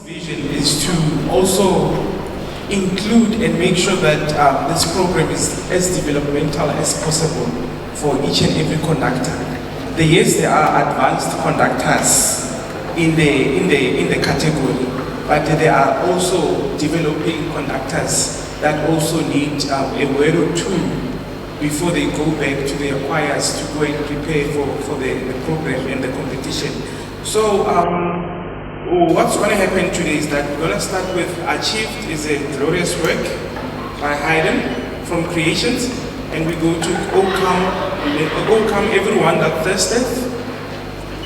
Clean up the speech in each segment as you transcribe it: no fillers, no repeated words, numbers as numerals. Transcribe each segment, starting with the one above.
vision is to also include and make sure that this program is as developmental as possible for each and every conductor. Yes, there are advanced conductors in the category, but there are also developing conductors that also need a word or two before they go back to their choirs to go and prepare for the program and the competition. So what's going to happen today is that we're going to start with Achieved is a Glorious Work by Haydn from Creations, and we go to O Come Everyone That Thirsteth,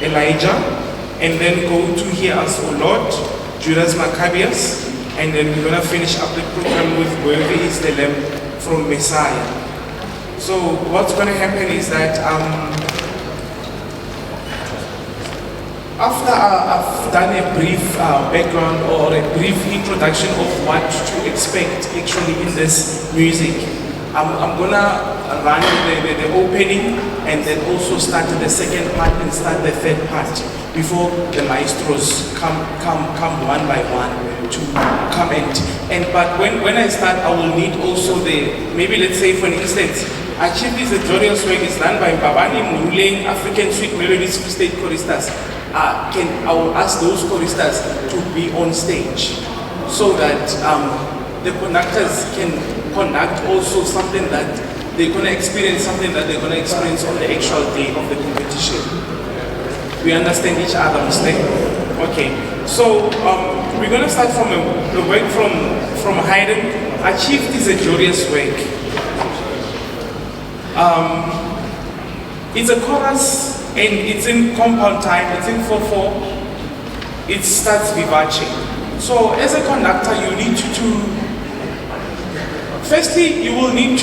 Elijah, and then go to Hear Us, O Lord, Judas Maccabeus, and then we're going to finish up the program with Worthy is the Lamb from Messiah. So what's going to happen is that after I've done a brief background or a brief introduction of what to expect actually in this music, I'm going to run the opening and then also start the second part and start the third part before the maestros come one by one to come but when I start, I will need also maybe let's say for instance, Achieved is a Glorious Work is done by Babani Muruleng, African Sweet Melodies Free State choristers. I will ask those choristers to be on stage so that the conductors can conduct also something that they're going to experience, on the actual day of the competition. We understand each other, mistake? Okay, so we're going to start from the work from Haydn. Achieved is a Glorious Work. It's a chorus and it's in compound time, it's in 4/4. It starts vivace. So as a conductor, you need firstly, you will need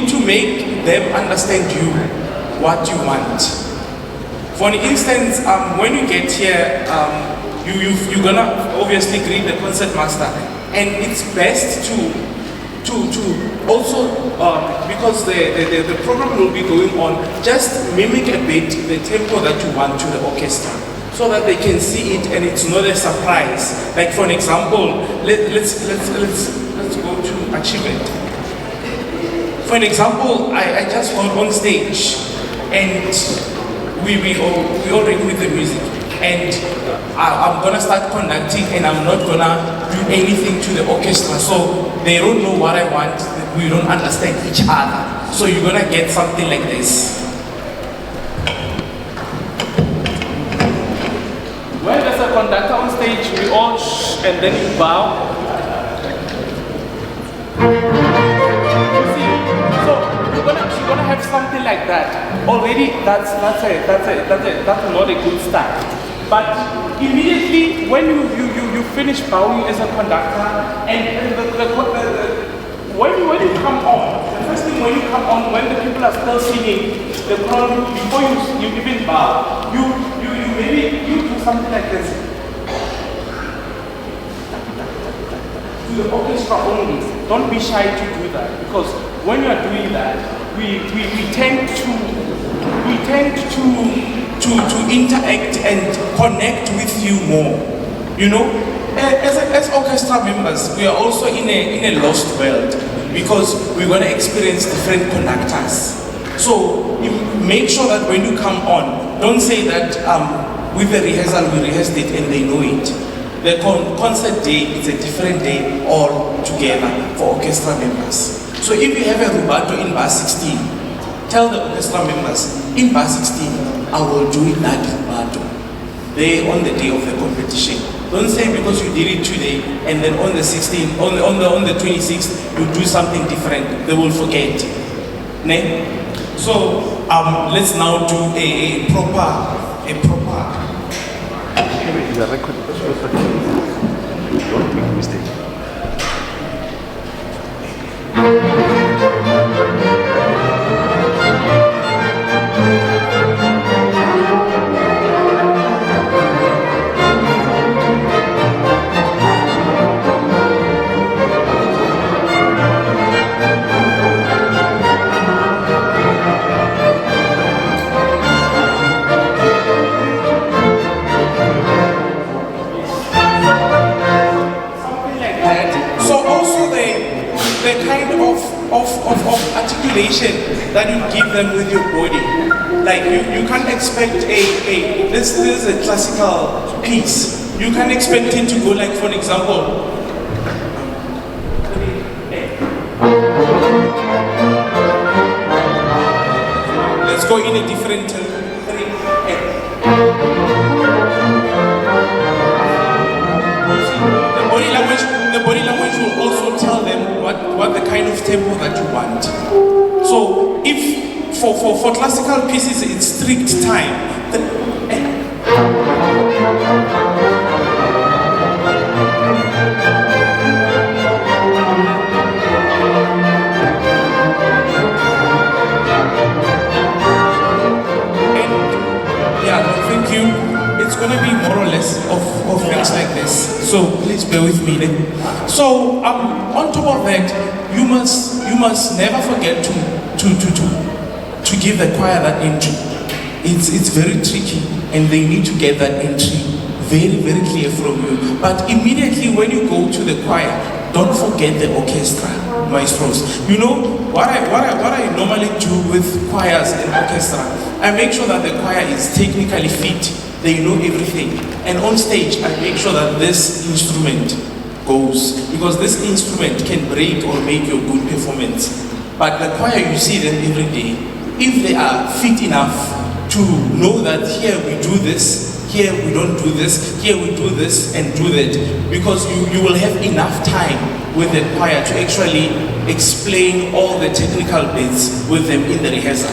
to make them understand you, what you want. For instance, when you get here, you're gonna obviously greet the concert master, and it's best to also, because the program will be going on, just mimic a bit the tempo that you want to the orchestra, so that they can see it and it's not a surprise. Like for an example, let's go to Achievement. For an example, I just got on stage and we already with the music, and I'm gonna start conducting and I'm not gonna do anything to the orchestra, so they don't know what I want, we don't understand each other. So you're gonna get something like this. When there's a conductor on stage, we all shh and then you bow. You see, so you're gonna have something like that. Already that's not a good start. But immediately when you finish bowing as a conductor, and when you come on, the first thing when you come on, when the people are still singing the choral, before you even bow, maybe you do something like this to the orchestra only. Don't be shy to do that, because when you are doing that, we tend to interact and connect with you more. You know, as orchestra members, we are also in a lost world, because we're going to experience different conductors. So you make sure that when you come on, don't say that with the rehearsal we rehearsed it and they know it. The concert day is a different day altogether for orchestra members. So if you have a rubato in bar 16, tell the orchestra members, in bar 16, I will do that rubato there on the day of the competition. Don't say because you did it today and then on the 16th, on the 26th, you do something different. They will forget. Ne? So let's now do a proper. Don't make a mistake. of articulation that you give them with your body. Like you can't expect this is a classical piece. You can't expect it to go like, for example, let's go in a different the body language will also tell them what the kind of tempo that you want. So if for classical pieces it's strict time. It's going to be more or less of things like this. So please bear with me then. So on top of that, you must never forget to give the choir that entry. It's very tricky, and they need to get that entry very, very clear from you. But immediately when you go to the choir, don't forget the orchestra, maestros. You know what I normally do with choirs and orchestra. I make sure that the choir is technically fit. They know everything. And on stage, I make sure that this instrument goes. Because this instrument can break or make your good performance. But the choir, you see them every day. If they are fit enough to know that here we do this, here we don't do this, here we do this and do that. Because you will have enough time with the choir to actually explain all the technical bits with them in the rehearsal.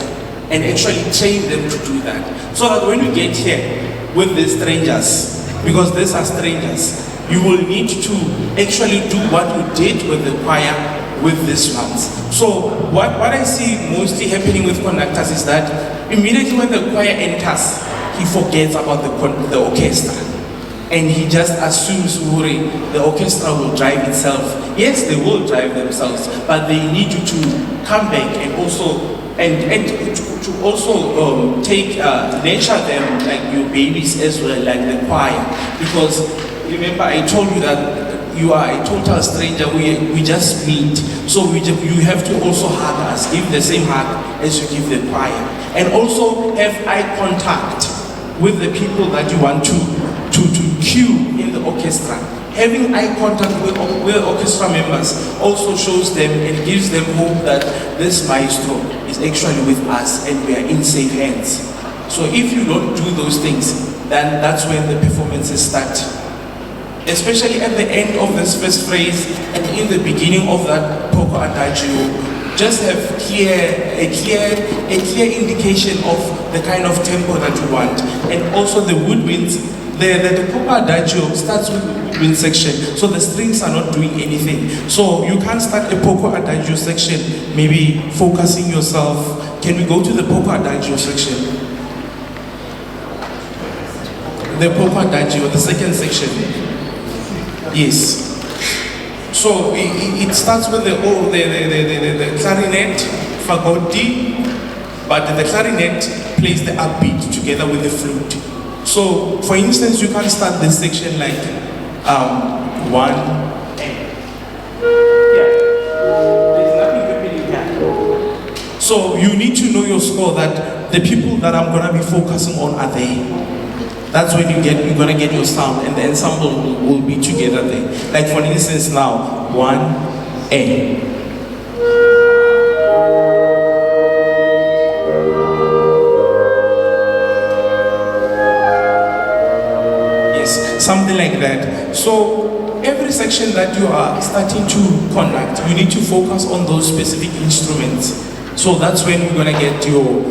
And actually train them to do that. So that when you get here, with the strangers, because these are strangers, you will need to actually do what you did with the choir with these ones. So what I see mostly happening with conductors is that immediately when the choir enters, he forgets about the orchestra. And he just assumes the orchestra will drive itself. Yes, they will drive themselves, but they need you to come back and also to also nurture them like your babies as well, like the choir. Because remember, I told you that you are a total stranger. We just meet, so you have to also hug us, give the same hug as you give the choir, and also have eye contact with the people that you want to cue in the orchestra. Having eye contact with orchestra members also shows them and gives them hope that this maestro is actually with us and we are in safe hands. So if you don't do those things, then that's when the performances start. Especially at the end of this first phrase and in the beginning of that poco adagio, just have a clear indication of the kind of tempo that you want. And also the woodwinds, the poco adagio starts with the woodwind section, so the strings are not doing anything. So you can't start a poco adagio section, maybe focusing yourself. Can we go to the poco adagio section? The poco adagio, the second section. Yes. So it starts with the clarinet, fagotti, but the clarinet plays the upbeat together with the flute. So, for instance, you can start this section like 1. There's nothing happening here. So you need to know your score, that the people that I'm gonna be focusing on are there. That's when you're gonna get your sound, and the ensemble will be together there. Like for instance now, 1A. Something like that. So every section that you are starting to conduct, you need to focus on those specific instruments. So that's when you're gonna get your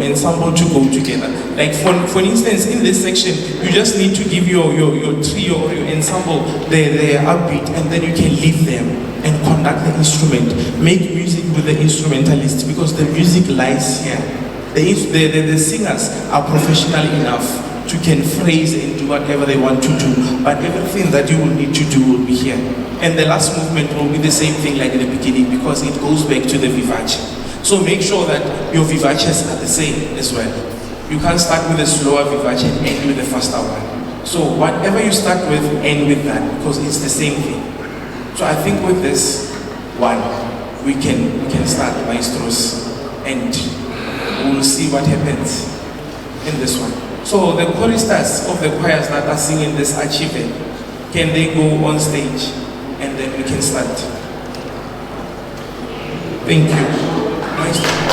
ensemble to go together. Like for instance, in this section, you just need to give your trio or your ensemble their upbeat, and then you can leave them and conduct the instrument. Make music with the instrumentalist, because the music lies here. The singers are professional enough to can phrase and do whatever they want to do, but everything that you will need to do will be here. And the last movement will be the same thing like in the beginning, because it goes back to the vivace. So make sure that your vivaces are the same as well. You can't start with a slower vivace and end with a faster one. So whatever you start with, end with that, because it's the same thing. So I think with this, 1. we can start, maestros, and we'll see what happens in this one. So the choristers of the choirs that are singing this achievement, can they go on stage and then we can start? Thank you. Maestro.